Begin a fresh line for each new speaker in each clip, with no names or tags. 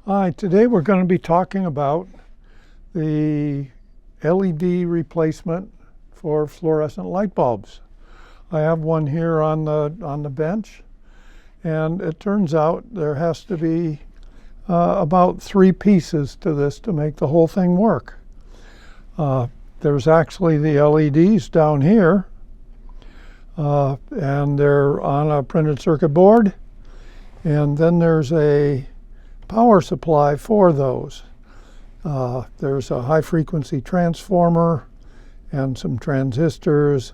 Hi, today we're going to be talking about the LED replacement for fluorescent light bulbs. I have one here on the bench, and it turns out there has to be about 3 pieces to this to make the whole thing work. There's actually the LEDs down here, and they're on a printed circuit board, and then there's a power supply for those. There's a high frequency transformer and some transistors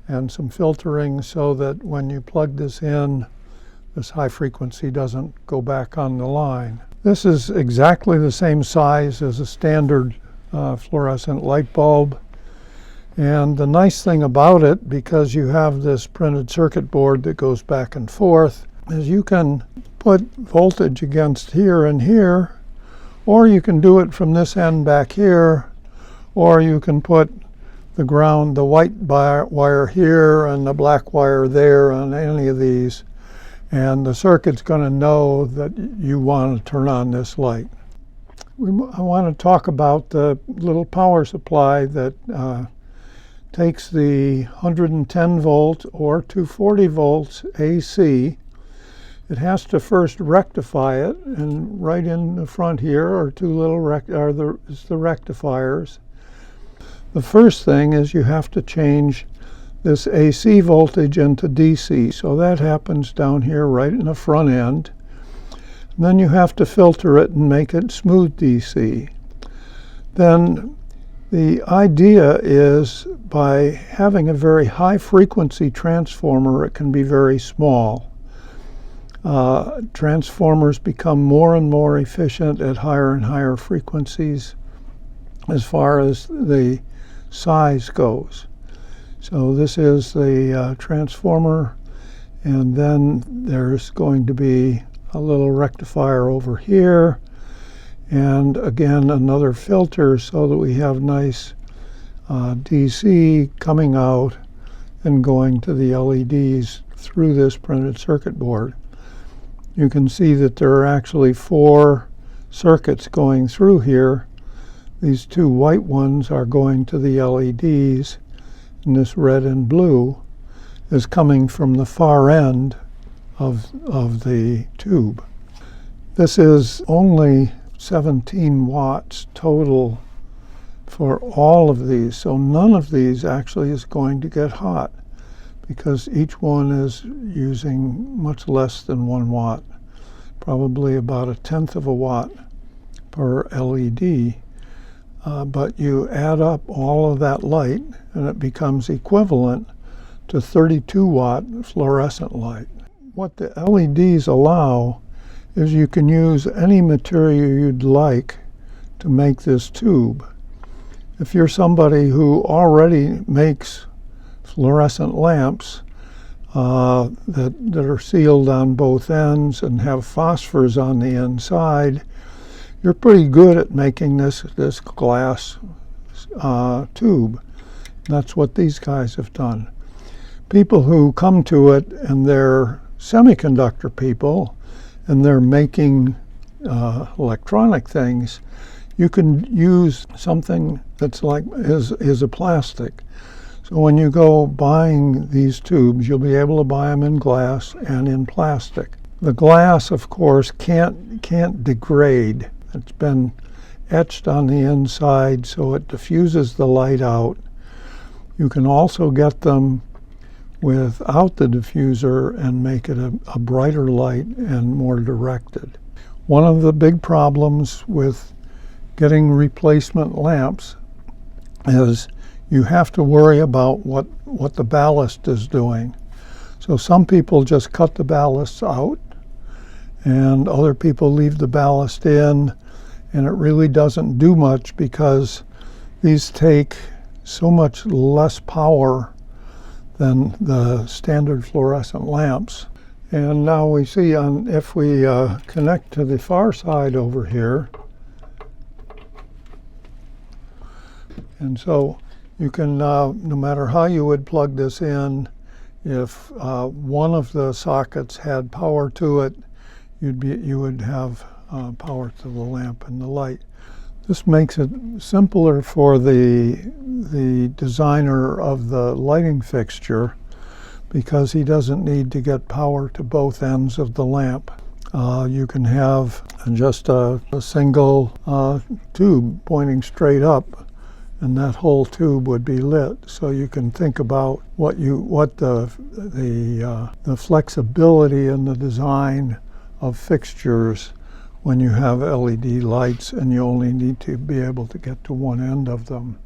and some filtering so that when you plug this in, this high frequency doesn't go back on the line. This is exactly the same size as a standard fluorescent light bulb. And the nice thing about it, because you have this printed circuit board that goes back and forth, is you can put voltage against here and here, or you can do it from this end back here, or you can put the ground, the white wire here and the black wire there on any of these, and the circuit's going to know that you want to turn on this light. I want to talk about the little power supply that takes the 110 volt or 240 volts AC. It has to first rectify it, and right in the front here are two little the rectifiers. The first thing is you have to change this AC voltage into DC, so that happens down here right in the front end. And then you have to filter it and make it smooth DC. Then the idea is by having a very high frequency transformer, it can be very small. Transformers become more and more efficient at higher and higher frequencies as far as the size goes. So this is the transformer, and then there's going to be a little rectifier over here, and again another filter so that we have nice DC coming out and going to the LEDs through this printed circuit board. You can see that there are actually 4 circuits going through here. These 2 white ones are going to the LEDs, and this red and blue is coming from the far end of the tube. This is only 17 watts total for all of these, so none of these actually is going to get hot, because each one is using much less than 1 watt, probably about 1/10 of a watt per LED. But you add up all of that light and it becomes equivalent to 32 watt fluorescent light. What the LEDs allow is you can use any material you'd like to make this tube. If you're somebody who already makes fluorescent lamps that are sealed on both ends and have phosphors on the inside, you're pretty good at making this glass tube. That's what these guys have done. People who come to it and they're semiconductor people and they're making electronic things, you can use something that's like is a plastic. So when you go buying these tubes, you'll be able to buy them in glass and in plastic. The glass, of course, can't degrade. It's been etched on the inside so it diffuses the light out. You can also get them without the diffuser and make it a brighter light and more directed. One of the big problems with getting replacement lamps is you have to worry about what the ballast is doing. So some people just cut the ballasts out, and other people leave the ballast in, and it really doesn't do much because these take so much less power than the standard fluorescent lamps. And now we see if we connect to the far side over here, and so you can, no matter how you would plug this in, if one of the sockets had power to it, you would have power to the lamp and the light. This makes it simpler for the designer of the lighting fixture because he doesn't need to get power to both ends of the lamp. You can have just a single tube pointing straight up, and that whole tube would be lit. So you can think about what the flexibility in the design of fixtures when you have LED lights and you only need to be able to get to one end of them.